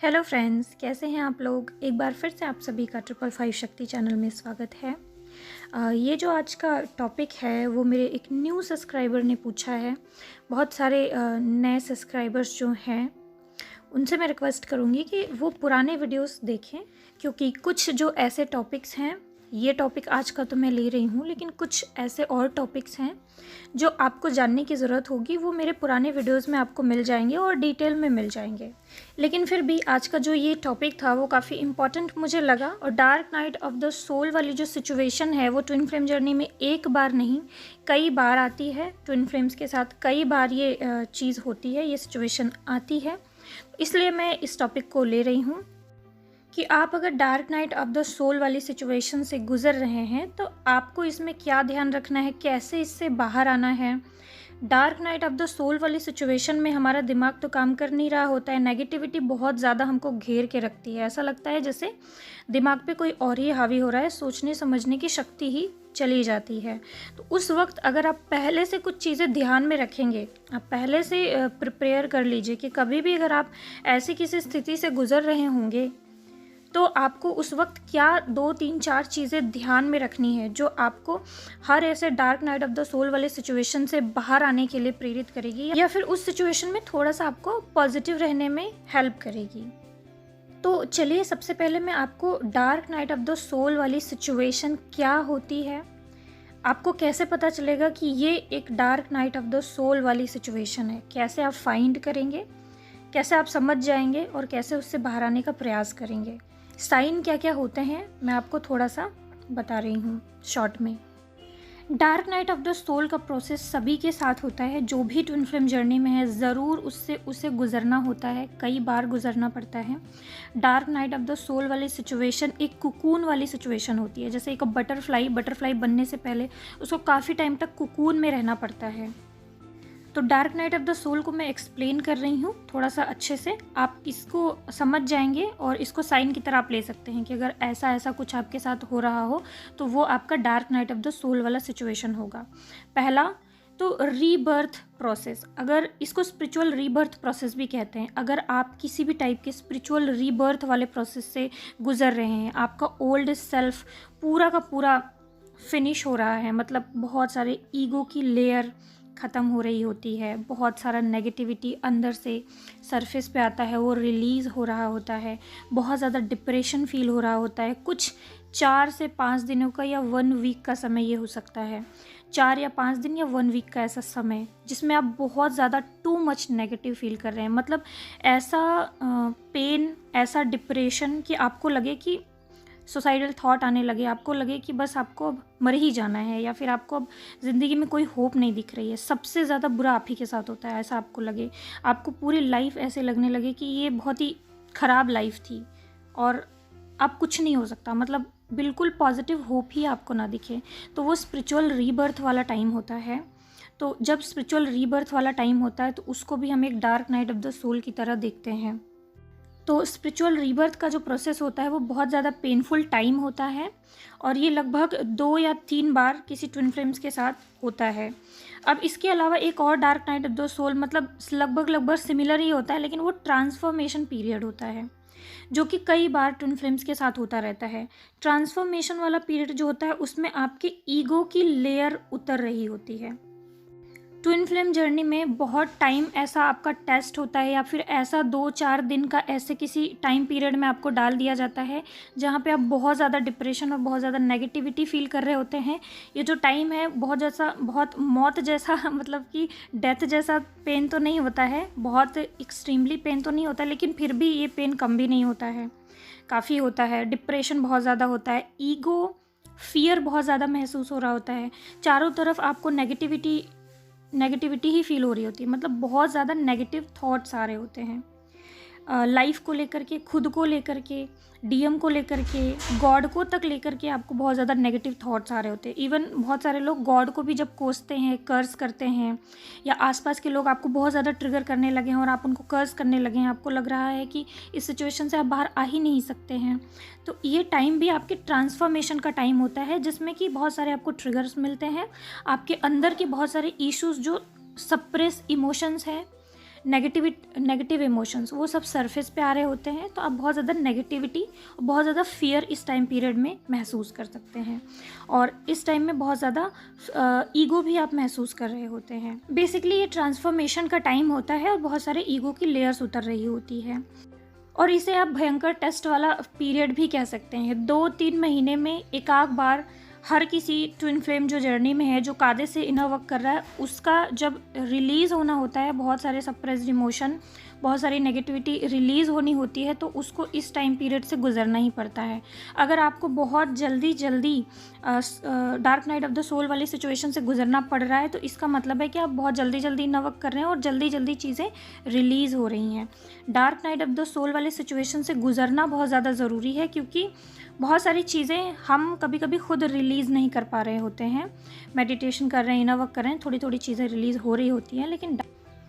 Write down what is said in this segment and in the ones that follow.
Hello friends, कैसे हैं आप लोग। एक बार फिर से आप सभी का 555 शक्ति चैनल में स्वागत है। ये जो आज का टॉपिक है वो मेरे एक न्यू सब्सक्राइबर ने पूछा है। बहुत सारे नए सब्सक्राइबर्स जो हैं उनसे मैं रिक्वेस्ट करूँगी कि वो पुराने वीडियोस देखें, क्योंकि कुछ जो ऐसे टॉपिक्स हैं, ये टॉपिक आज का तो मैं ले रही हूँ, लेकिन कुछ ऐसे और टॉपिक्स हैं जो आपको जानने की ज़रूरत होगी, वो मेरे पुराने वीडियोस में आपको मिल जाएंगे और डिटेल में मिल जाएंगे। लेकिन फिर भी आज का जो ये टॉपिक था वो काफ़ी इम्पॉर्टेंट मुझे लगा। और dark night of the soul वाली जो सिचुएशन है वो ट्विन फ्लेम जर्नी में एक बार नहीं कई बार आती है। ट्विन फ्लेम्स के साथ कई बार ये चीज़ होती है, ये सिचुएशन आती है। इसलिए मैं इस टॉपिक को ले रही हूँ कि आप अगर dark night of the soul वाली सिचुएशन से गुजर रहे हैं तो आपको इसमें क्या ध्यान रखना है, कैसे इससे बाहर आना है। Dark night of the soul वाली सिचुएशन में हमारा दिमाग तो काम कर नहीं रहा होता है, नेगेटिविटी बहुत ज़्यादा हमको घेर के रखती है। ऐसा लगता है जैसे दिमाग पे कोई और ही हावी हो रहा है, सोचने समझने की शक्ति ही चली जाती है। तो उस वक्त अगर आप पहले से कुछ चीज़ें ध्यान में रखेंगे, आप पहले से प्रिपेयर कर लीजिए कि कभी भी अगर आप ऐसी किसी स्थिति से गुजर रहे होंगे तो आपको उस वक्त क्या 2-3-4 चीज़ें ध्यान में रखनी है जो आपको हर ऐसे dark night of the soul वाले सिचुएशन से बाहर आने के लिए प्रेरित करेगी, या फिर उस सिचुएशन में थोड़ा सा आपको पॉजिटिव रहने में हेल्प करेगी। तो चलिए, सबसे पहले मैं आपको dark night of the soul वाली सिचुएशन क्या होती है, आपको कैसे पता चलेगा कि ये एक dark night of the soul वाली सिचुएशन है, कैसे आप फाइंड करेंगे, कैसे आप समझ जाएंगे और कैसे उससे बाहर आने का प्रयास करेंगे। साइन क्या क्या होते हैं मैं आपको थोड़ा सा बता रही हूँ शॉर्ट में। Dark night of the soul का प्रोसेस सभी के साथ होता है, जो भी ट्विन फ्लेम जर्नी में है ज़रूर उसे गुजरना होता है, कई बार गुजरना पड़ता है। Dark night of the soul वाली सिचुएशन एक कुकून वाली सिचुएशन होती है। जैसे एक बटरफ्लाई बनने से पहले उसको काफ़ी टाइम तक कुकून में रहना पड़ता है। तो dark night of the soul को मैं एक्सप्लेन कर रही हूँ थोड़ा सा अच्छे से, आप इसको समझ जाएंगे और इसको साइन की तरह आप ले सकते हैं कि अगर ऐसा ऐसा कुछ आपके साथ हो रहा हो तो वो आपका dark night of the soul वाला सिचुएशन होगा। पहला तो रीबर्थ प्रोसेस, अगर इसको स्पिरिचुअल रीबर्थ प्रोसेस भी कहते हैं। अगर आप किसी भी टाइप के स्पिरिचुअल रीबर्थ वाले प्रोसेस से गुजर रहे हैं, आपका ओल्ड सेल्फ पूरा का पूरा फिनिश हो रहा है, मतलब बहुत सारे ईगो की लेयर ख़त्म हो रही होती है, बहुत सारा नेगेटिविटी अंदर से सरफेस पे आता है, वो रिलीज़ हो रहा होता है, बहुत ज़्यादा डिप्रेशन फील हो रहा होता है। कुछ 4 से 5 दिनों का या 1 वीक का समय ये हो सकता है, 4 या 5 दिन या 1 वीक का ऐसा समय जिसमें आप बहुत ज़्यादा टू मच नेगेटिव फील कर रहे हैं। मतलब ऐसा पेन, ऐसा डिप्रेशन कि आपको लगे कि सुसाइडल थॉट आने लगे, आपको लगे कि बस आपको अब मर ही जाना है, या फिर आपको अब ज़िंदगी में कोई होप नहीं दिख रही है। सबसे ज़्यादा बुरा आप ही के साथ होता है, ऐसा आपको लगे, आपको पूरी लाइफ ऐसे लगने लगे कि ये बहुत ही ख़राब लाइफ थी और अब कुछ नहीं हो सकता, मतलब बिल्कुल पॉजिटिव होप ही आपको ना दिखे। तो वो स्पिरिचुअल रीबर्थ वाला टाइम होता है। तो जब स्पिरिचुअल रीबर्थ वाला टाइम होता है तो उसको भी हम एक dark night of the soul की तरह देखते हैं। तो स्पिरिचुअल रीबर्थ का जो प्रोसेस होता है वो बहुत ज़्यादा पेनफुल टाइम होता है और ये लगभग 2 या 3 बार किसी ट्विन फ्लेम्स के साथ होता है। अब इसके अलावा एक और dark night of the soul, मतलब लगभग सिमिलर ही होता है, लेकिन वो ट्रांसफॉर्मेशन पीरियड होता है जो कि कई बार ट्विन फ्लेम्स के साथ होता रहता है। ट्रांसफॉर्मेशन वाला पीरियड जो होता है उसमें आपके ईगो की लेयर उतर रही होती है। ट्विन फ्लेम जर्नी में बहुत टाइम ऐसा आपका टेस्ट होता है, या फिर ऐसा 2-4 दिन का ऐसे किसी टाइम पीरियड में आपको डाल दिया जाता है जहाँ पे आप बहुत ज़्यादा डिप्रेशन और बहुत ज़्यादा नेगेटिविटी फील कर रहे होते हैं। ये जो टाइम है बहुत मौत जैसा मतलब कि डेथ जैसा पेन तो नहीं होता है, बहुत एक्सट्रीमली पेन तो नहीं होता, लेकिन फिर भी ये पेन कम भी नहीं होता है, काफ़ी होता है। डिप्रेशन बहुत ज़्यादा होता है, ईगो फियर बहुत ज़्यादा महसूस हो रहा होता है, चारों तरफ आपको नेगेटिविटी ही फील हो रही होती है, मतलब बहुत ज़्यादा नेगेटिव थॉट्स आ रहे होते हैं लाइफ को लेकर के, खुद को लेकर के, डीएम को लेकर के, गॉड को तक लेकर के आपको बहुत ज़्यादा नेगेटिव थॉट्स आ रहे होते हैं। इवन बहुत सारे लोग गॉड को भी जब कोसते हैं, कर्ज करते हैं, या आसपास के लोग आपको बहुत ज़्यादा ट्रिगर करने लगे हैं और आप उनको कर्ज करने लगे हैं, आपको लग रहा है कि इस सिचुएशन से आप बाहर आ ही नहीं सकते हैं, तो ये टाइम भी आपके ट्रांसफॉर्मेशन का टाइम होता है, जिसमें कि बहुत सारे आपको ट्रिगर्स मिलते हैं, आपके अंदर के बहुत सारे इश्यूज़ जो सप्रेस इमोशंस हैं, नेगेटिव इमोशंस वो सब सरफेस पे आ रहे होते हैं, तो आप बहुत ज़्यादा नेगेटिविटी और बहुत ज़्यादा फियर इस टाइम पीरियड में महसूस कर सकते हैं। और इस टाइम में बहुत ज़्यादा ईगो भी आप महसूस कर रहे होते हैं। बेसिकली ये ट्रांसफॉर्मेशन का टाइम होता है और बहुत सारे ईगो की लेयर्स उतर रही होती है, और इसे आप भयंकर टेस्ट वाला पीरियड भी कह सकते हैं। 2-3 महीने में एक आध बार हर किसी ट्विन फ्लेम जो जर्नी में है, जो कायदे से इनर वर्क कर रहा है, उसका जब रिलीज़ होना होता है, बहुत सारे सप्रेस्ड इमोशन, बहुत सारी नेगेटिविटी रिलीज़ होनी होती है, तो उसको इस टाइम पीरियड से गुजरना ही पड़ता है। अगर आपको बहुत जल्दी dark night of the soul वाली सिचुएशन से गुजरना पड़ रहा है, तो इसका मतलब है कि आप बहुत जल्दी इनर वर्क कर रहे हैं और जल्दी चीज़ें रिलीज़ हो रही हैं। Dark night of the soul वाली सिचुएशन से गुजरना बहुत ज़्यादा ज़रूरी है, क्योंकि बहुत सारी चीज़ें हम कभी कभी खुद रिलीज़ नहीं कर पा रहे होते हैं। मेडिटेशन कर रहे हैं, इनर वर्क कर रहे हैं, थोड़ी चीज़ें रिलीज़ हो रही होती हैं,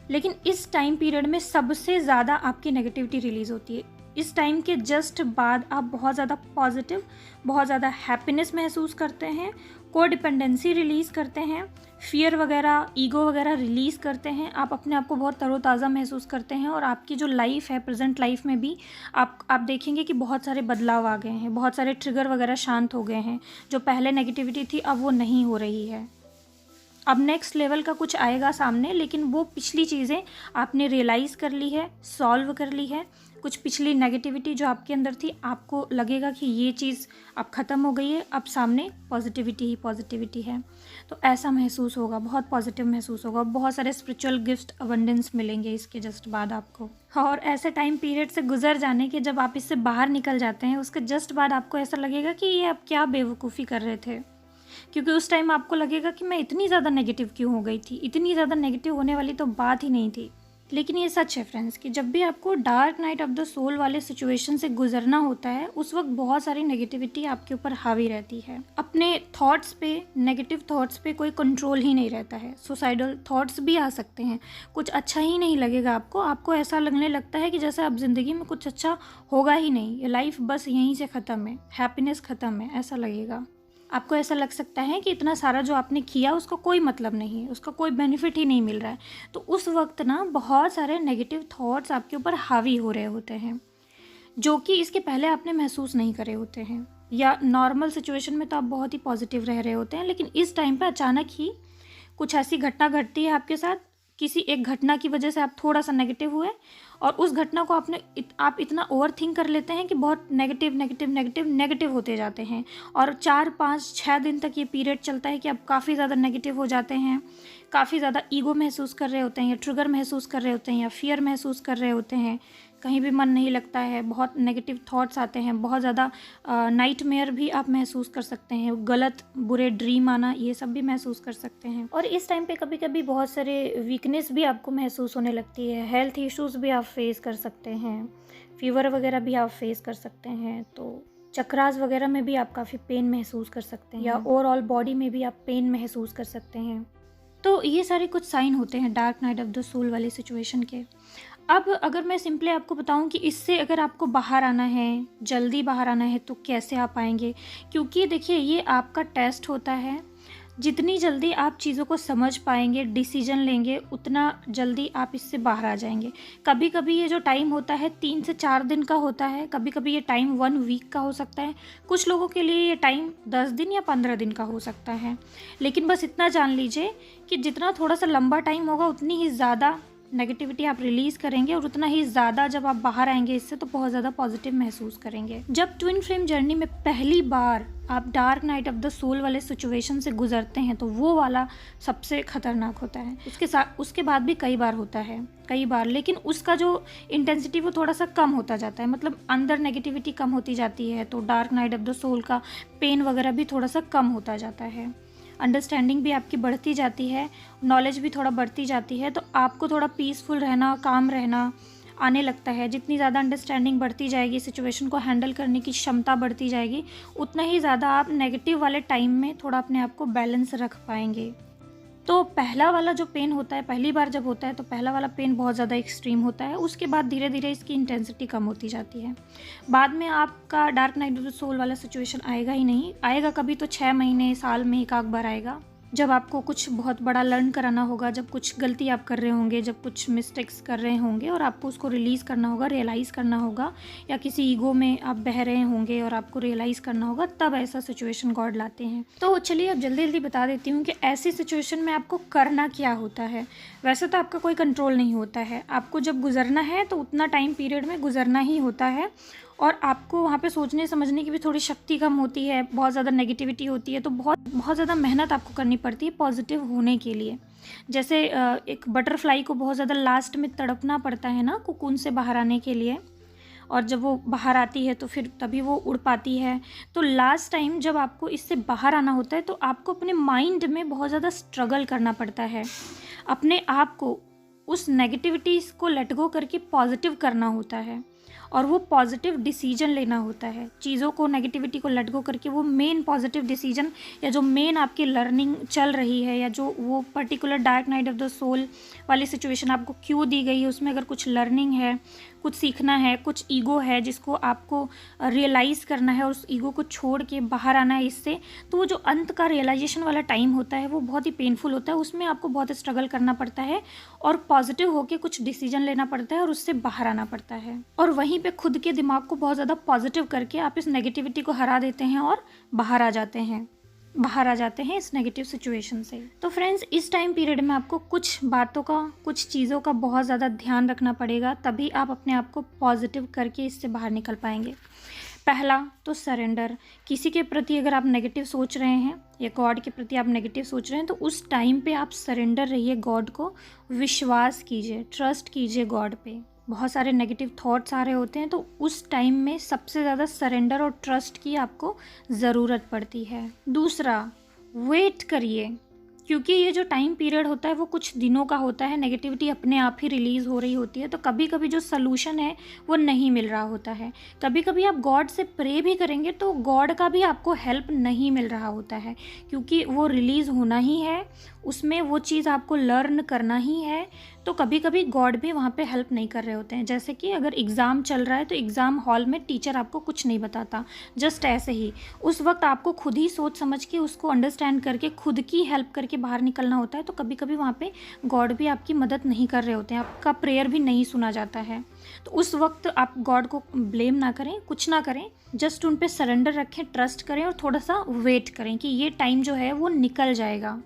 लेकिन इस टाइम पीरियड में सबसे ज़्यादा आपकी नेगेटिविटी रिलीज़ होती है। इस टाइम के जस्ट बाद आप बहुत ज़्यादा पॉजिटिव, बहुत ज़्यादा हैप्पीनेस महसूस करते हैं, कोडिपेंडेंसी रिलीज़ करते हैं, फियर वगैरह, ईगो वगैरह रिलीज़ करते हैं। आप अपने आप को बहुत तरोताज़ा महसूस करते हैं, और आपकी जो लाइफ है, प्रेजेंट लाइफ में भी आप देखेंगे कि बहुत सारे बदलाव आ गए हैं, बहुत सारे ट्रिगर वगैरह शांत हो गए हैं। जो पहले नेगेटिविटी थी अब वो नहीं हो रही है। अब नेक्स्ट लेवल का कुछ आएगा सामने, लेकिन वो पिछली चीज़ें आपने रियलाइज़ कर ली है, सॉल्व कर ली है। कुछ पिछली नेगेटिविटी जो आपके अंदर थी, आपको लगेगा कि ये चीज़ अब ख़त्म हो गई है, अब सामने पॉजिटिविटी ही पॉजिटिविटी है। तो ऐसा महसूस होगा, बहुत पॉजिटिव महसूस होगा, बहुत सारे स्पिरिचुअल गिफ्ट अबंडेंस मिलेंगे इसके जस्ट बाद आपको। और ऐसे टाइम पीरियड से गुजर जाने के जब आप इससे बाहर निकल जाते हैं, उसके जस्ट बाद आपको ऐसा लगेगा कि ये आप क्या बेवकूफ़ी कर रहे थे, क्योंकि उस टाइम आपको लगेगा कि मैं इतनी ज़्यादा नेगेटिव क्यों हो गई थी, इतनी ज़्यादा नेगेटिव होने वाली तो बात ही नहीं थी। लेकिन ये सच है फ्रेंड्स कि जब भी आपको dark night of the soul वाले सिचुएशन से गुजरना होता है, उस वक्त बहुत सारी नेगेटिविटी आपके ऊपर हावी रहती है। अपने थॉट्स पे, नेगेटिव थॉट्स पे कोई कंट्रोल ही नहीं रहता है। सुसाइडल थॉट्स भी आ सकते हैं, कुछ अच्छा ही नहीं लगेगा आपको ऐसा लगने लगता है कि जैसे अब ज़िंदगी में कुछ अच्छा होगा ही नहीं, ये लाइफ बस यहीं से ख़त्म है, हैप्पीनेस ख़त्म है, ऐसा लगेगा। आपको ऐसा लग सकता है कि इतना सारा जो आपने किया उसका कोई मतलब नहीं है, उसका कोई बेनिफिट ही नहीं मिल रहा है। तो उस वक्त ना बहुत सारे नेगेटिव थॉट्स आपके ऊपर हावी हो रहे होते हैं, जो कि इसके पहले आपने महसूस नहीं करे होते हैं। या नॉर्मल सिचुएशन में तो आप बहुत ही पॉजिटिव रह रहे होते हैं, लेकिन इस टाइम पे अचानक ही कुछ ऐसी घटना घटती है आपके साथ, किसी एक घटना की वजह से आप थोड़ा सा नेगेटिव हुए, और उस घटना को आप इतना ओवर थिंक कर लेते हैं कि बहुत नेगेटिव होते जाते हैं। और 4-5-6 दिन तक ये पीरियड चलता है कि आप काफ़ी ज़्यादा नेगेटिव हो जाते हैं, काफ़ी ज़्यादा ईगो महसूस कर रहे होते हैं, या ट्रिगर महसूस कर रहे होते हैं, या फियर महसूस कर रहे होते हैं, कहीं भी मन नहीं लगता है, बहुत नेगेटिव थॉट्स आते हैं, बहुत ज़्यादा नाइटमेयर भी आप महसूस कर सकते हैं, गलत बुरे ड्रीम आना, ये सब भी महसूस कर सकते हैं। और इस टाइम पे कभी कभी बहुत सारे वीकनेस भी आपको महसूस होने लगती है, हेल्थ इश्यूज़ भी आप फेस कर सकते हैं, फीवर वगैरह भी आप फेस कर सकते हैं, तो चक्रास वगैरह में भी आप काफ़ी पेन महसूस कर सकते हैं, या ओवरऑल बॉडी में भी आप पेन महसूस कर सकते हैं। तो ये सारे कुछ साइन होते हैं dark night of the soul वाले सिचुएशन के। अब अगर मैं सिंपली आपको बताऊं कि इससे अगर आपको बाहर आना है, जल्दी बाहर आना है, तो कैसे आप आएंगे, क्योंकि देखिए ये आपका टेस्ट होता है। जितनी जल्दी आप चीज़ों को समझ पाएंगे, डिसीजन लेंगे, उतना जल्दी आप इससे बाहर आ जाएंगे। कभी कभी ये जो टाइम होता है 3 से 4 दिन का होता है, कभी कभी ये टाइम 1 वीक का हो सकता है, कुछ लोगों के लिए ये टाइम 10 दिन या 15 दिन का हो सकता है। लेकिन बस इतना जान लीजिए कि जितना थोड़ा सा लंबा टाइम होगा, उतनी ही ज़्यादा नेगेटिविटी आप रिलीज़ करेंगे, और उतना ही ज़्यादा जब आप बाहर आएंगे इससे, तो बहुत ज़्यादा पॉजिटिव महसूस करेंगे। जब ट्विन फ्लेम जर्नी में पहली बार आप dark night of the soul वाले सिचुएशन से गुजरते हैं, तो वो वाला सबसे खतरनाक होता है। उसके बाद भी कई बार होता है, कई बार, लेकिन उसका जो इंटेंसिटी वो थोड़ा सा कम होता जाता है, मतलब अंदर नेगेटिविटी कम होती जाती है, तो dark night of the soul का पेन वगैरह भी थोड़ा सा कम होता जाता है। अंडरस्टैंडिंग भी आपकी बढ़ती जाती है, नॉलेज भी थोड़ा बढ़ती जाती है, तो आपको थोड़ा पीसफुल रहना, काम रहना आने लगता है। जितनी ज़्यादा अंडरस्टैंडिंग बढ़ती जाएगी, सिचुएशन को हैंडल करने की क्षमता बढ़ती जाएगी, उतना ही ज़्यादा आप नेगेटिव वाले टाइम में थोड़ा अपने आप को बैलेंस रख पाएंगे। तो पहला वाला जो पेन होता है, पहली बार जब होता है, तो पहला वाला पेन बहुत ज़्यादा एक्सट्रीम होता है। उसके बाद धीरे धीरे इसकी इंटेंसिटी कम होती जाती है। बाद में आपका dark night of the soul वाला सिचुएशन आएगा ही नहीं, आएगा कभी तो 6 महीने, साल में एक आध बार आएगा, जब आपको कुछ बहुत बड़ा लर्न कराना होगा, जब कुछ गलती आप कर रहे होंगे, जब कुछ मिस्टेक्स कर रहे होंगे और आपको उसको रिलीज़ करना होगा, रियलाइज़ करना होगा, या किसी ईगो में आप बह रहे होंगे और आपको रियलाइज़ करना होगा, तब ऐसा सिचुएशन गॉड लाते हैं। तो चलिए अब जल्दी जल्दी बता देती हूँ कि ऐसी सिचुएशन में आपको करना क्या होता है। वैसे तो आपका कोई कंट्रोल नहीं होता है, आपको जब गुजरना है तो उतना टाइम पीरियड में गुजरना ही होता है, और आपको वहाँ पे सोचने समझने की भी थोड़ी शक्ति कम होती है, बहुत ज़्यादा नेगेटिविटी होती है, तो बहुत ज़्यादा मेहनत आपको करनी पड़ती है पॉजिटिव होने के लिए। जैसे एक बटरफ्लाई को बहुत ज़्यादा लास्ट में तड़पना पड़ता है ना कोकून से बाहर आने के लिए, और जब वो बाहर आती है तो फिर तभी वो उड़ पाती है। तो लास्ट टाइम जब आपको इससे बाहर आना होता है तो आपको अपने माइंड में बहुत ज़्यादा स्ट्रगल करना पड़ता है, अपने आप को उस नेगेटिविटीज़ को लेट गो करके पॉजिटिव करना होता है, और वो पॉजिटिव डिसीजन लेना होता है। चीज़ों को, नेगेटिविटी को लेट गो करके वो मेन पॉजिटिव डिसीजन, या जो मेन आपकी लर्निंग चल रही है, या जो वो particular dark night of the soul वाली सिचुएशन आपको क्यों दी गई है, उसमें अगर कुछ लर्निंग है, कुछ सीखना है, कुछ ईगो है जिसको आपको रियलाइज़ करना है और उस ईगो को छोड़ के बाहर आना है इससे, तो वो जो अंत का रियलाइजेशन वाला टाइम होता है वो बहुत ही पेनफुल होता है। उसमें आपको बहुत स्ट्रगल करना पड़ता है और पॉजिटिव होकर कुछ डिसीजन लेना पड़ता है और उससे बाहर आना पड़ता है, और वहीं पे खुद के दिमाग को बहुत ज़्यादा पॉजिटिव करके आप इस नेगेटिविटी को हरा देते हैं और बाहर आ जाते हैं इस नेगेटिव सिचुएशन से। तो फ्रेंड्स, इस टाइम पीरियड में आपको कुछ बातों का, कुछ चीज़ों का बहुत ज़्यादा ध्यान रखना पड़ेगा, तभी आप अपने आप को पॉजिटिव करके इससे बाहर निकल पाएंगे। पहला तो सरेंडर। किसी के प्रति अगर आप नेगेटिव सोच रहे हैं या गॉड के प्रति आप नेगेटिव सोच रहे हैं तो उस टाइम पे आप सरेंडर रहिए गॉड को, विश्वास कीजिए, ट्रस्ट कीजिए गॉड पे। बहुत सारे नेगेटिव थॉट्स आ रहे होते हैं तो उस टाइम में सबसे ज़्यादा सरेंडर और ट्रस्ट की आपको ज़रूरत पड़ती है। दूसरा, वेट करिए, क्योंकि ये जो टाइम पीरियड होता है वो कुछ दिनों का होता है, नेगेटिविटी अपने आप ही रिलीज़ हो रही होती है, तो कभी कभी जो सलूशन है वो नहीं मिल रहा होता है। कभी कभी आप गॉड से प्रे भी करेंगे तो गॉड का भी आपको हेल्प नहीं मिल रहा होता है, क्योंकि वो रिलीज़ होना ही है, उसमें वो चीज़ आपको लर्न करना ही है, तो कभी कभी गॉड भी वहाँ पे हेल्प नहीं कर रहे होते हैं। जैसे कि अगर एग्ज़ाम चल रहा है तो एग्ज़ाम हॉल में टीचर आपको कुछ नहीं बताता, जस्ट ऐसे ही उस वक्त आपको खुद ही सोच समझ के उसको अंडरस्टैंड करके खुद की हेल्प करके बाहर निकलना होता है। तो कभी कभी वहाँ पे गॉड भी आपकी मदद नहीं कर रहे होते हैं, आपका प्रेयर भी नहीं सुना जाता है, तो उस वक्त आप गॉड को ब्लेम ना करें, कुछ ना करें, जस्ट उन पे सरेंडर रखें, ट्रस्ट करें और थोड़ा सा वेट करें कि ये टाइम जो है वो निकल जाएगा।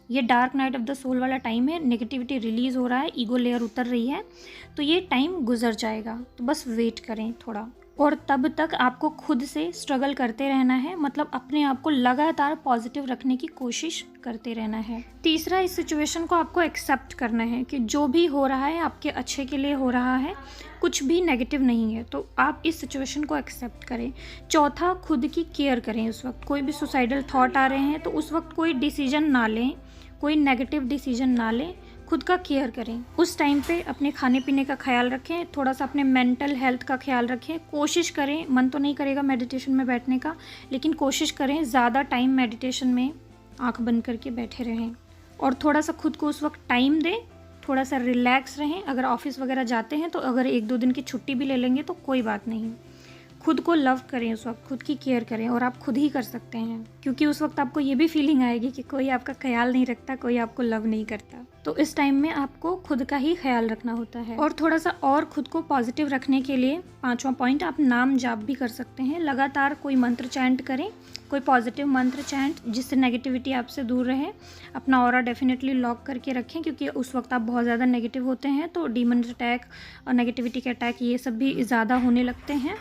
ये dark night of the soul वाला टाइम है, नेगेटिविटी रिलीज़ हो रहा है, ईगो लेयर उतर रही है, तो ये टाइम गुजर जाएगा, तो बस वेट करें थोड़ा। और तब तक आपको खुद से स्ट्रगल करते रहना है, मतलब अपने आप को लगातार पॉजिटिव रखने की कोशिश करते रहना है। तीसरा, इस सिचुएशन को आपको एक्सेप्ट करना है कि जो भी हो रहा है आपके अच्छे के लिए हो रहा है, कुछ भी नेगेटिव नहीं है, तो आप इस सिचुएशन को एक्सेप्ट करें। चौथा, खुद की केयर करें। उस वक्त कोई भी सुसाइडल थॉट आ रहे हैं तो उस वक्त कोई डिसीजन ना लें, कोई नेगेटिव डिसीजन ना लें, खुद का केयर करें। उस टाइम पे अपने खाने पीने का ख्याल रखें, थोड़ा सा अपने मेंटल हेल्थ का ख्याल रखें, कोशिश करें, मन तो नहीं करेगा मेडिटेशन में बैठने का, लेकिन कोशिश करें ज़्यादा टाइम मेडिटेशन में आंख बंद करके बैठे रहें, और थोड़ा सा खुद को उस वक्त टाइम दें, थोड़ा सा रिलैक्स रहें। अगर ऑफिस वगैरह जाते हैं तो अगर 1-2 दिन की छुट्टी भी ले लेंगे तो कोई बात नहीं। खुद को लव करें, उस वक्त खुद की केयर करें, और आप खुद ही कर सकते हैं, क्योंकि उस वक्त आपको ये भी फीलिंग आएगी कि कोई आपका ख्याल नहीं रखता, कोई आपको लव नहीं करता, तो इस टाइम में आपको खुद का ही ख्याल रखना होता है। और थोड़ा सा और खुद को पॉजिटिव रखने के लिए 5वां पॉइंट, आप नाम जाप भी कर सकते हैं। लगातार कोई मंत्र चैंट करें, कोई पॉजिटिव मंत्र चैंट जिससे नेगेटिविटी आपसे दूर रहे। अपना ऑरा डेफिनेटली लॉक करके रखें, क्योंकि उस वक्त आप बहुत ज़्यादा नेगेटिव होते हैं तो डीमन अटैक और नेगेटिविटी के अटैक ये सब भी ज़्यादा होने लगते हैं।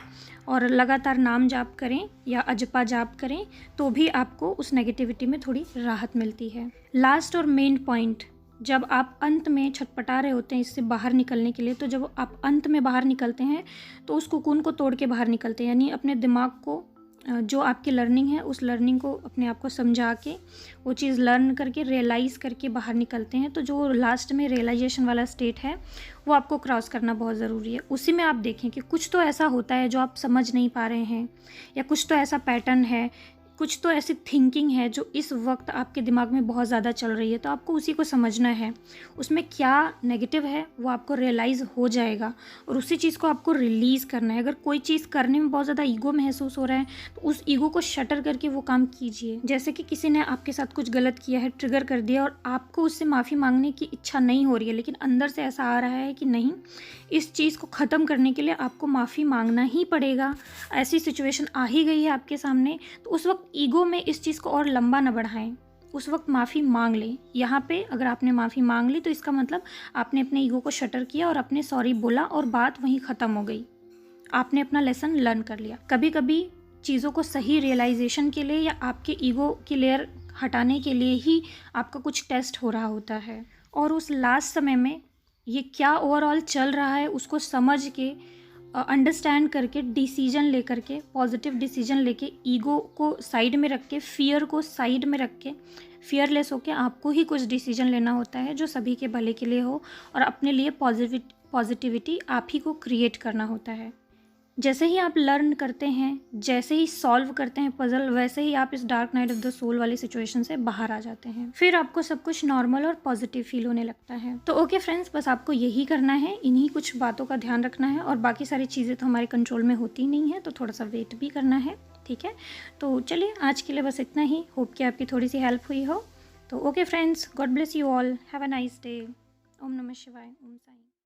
और लगातार नाम जाप करें या अजपा जाप करें तो भी आपको उस नेगेटिविटी में थोड़ी राहत मिलती है। लास्ट और मेन पॉइंट, जब आप अंत में छटपटा रहे होते हैं इससे बाहर निकलने के लिए, तो जब आप अंत में बाहर निकलते हैं तो उस कोकून को तोड़ के बाहर निकलते हैं, यानी अपने दिमाग को, जो आपकी लर्निंग है उस लर्निंग को अपने आप को समझा के वो चीज़ लर्न करके रियलाइज़ करके बाहर निकलते हैं। तो जो लास्ट में रियलाइजेशन वाला स्टेट है वो आपको क्रॉस करना बहुत ज़रूरी है। उसी में आप देखें कि कुछ तो ऐसा होता है जो आप समझ नहीं पा रहे हैं, या कुछ तो ऐसा पैटर्न है कुछ तो ऐसी थिंकिंग है जो इस वक्त आपके दिमाग में बहुत ज़्यादा चल रही है, तो आपको उसी को समझना है। उसमें क्या नेगेटिव है वो आपको रियलाइज़ हो जाएगा और उसी चीज़ को आपको रिलीज़ करना है। अगर कोई चीज़ करने में बहुत ज़्यादा ईगो महसूस हो रहा है तो उस ईगो को शटर करके वो काम कीजिए। जैसे कि किसी ने आपके साथ कुछ गलत किया है, ट्रिगर कर दिया और आपको उससे माफ़ी मांगने की इच्छा नहीं हो रही है, लेकिन अंदर से ऐसा आ रहा है कि नहीं, इस चीज़ को ख़त्म करने के लिए आपको माफ़ी मांगना ही पड़ेगा। ऐसी सिचुएशन आ ही गई है आपके सामने, तो उस वक्त ईगो में इस चीज़ को और लंबा ना बढ़ाएं, उस वक्त माफ़ी मांग लें। यहाँ पे अगर आपने माफ़ी मांग ली तो इसका मतलब आपने अपने ईगो को शटर किया और आपने सॉरी बोला और बात वहीं ख़त्म हो गई। आपने अपना लेसन लर्न कर लिया। कभी कभी चीज़ों को सही रियलाइजेशन के लिए या आपके ईगो की लेयर हटाने के लिए ही आपका कुछ टेस्ट हो रहा होता है, और उस लास्ट समय में ये क्या ओवरऑल चल रहा है उसको समझ के, अंडरस्टैंड करके, डिसीजन लेकर के, पॉजिटिव डिसीजन लेके, ईगो को साइड में रख के, फियर को साइड में रख के, फियरलेस होके आपको ही कुछ डिसीजन लेना होता है जो सभी के भले के लिए हो, और अपने लिए पॉजिटिविटी आप ही को क्रिएट करना होता है। जैसे ही आप लर्न करते हैं, जैसे ही सॉल्व करते हैं पजल, वैसे ही आप इस dark night of the soul वाली सिचुएशन से बाहर आ जाते हैं। फिर आपको सब कुछ नॉर्मल और पॉजिटिव फील होने लगता है। तो ओके फ्रेंड्स, बस आपको यही करना है, इन्हीं कुछ बातों का ध्यान रखना है, और बाकी सारी चीज़ें तो हमारे कंट्रोल में होती नहीं है, तो थोड़ा सा वेट भी करना है, ठीक है। तो चलिए आज के लिए बस इतना ही। होप कि आपकी थोड़ी सी हेल्प हुई हो। तो okay friends, God bless you all, have a nice day. ओम नमः शिवाय, ओम साई।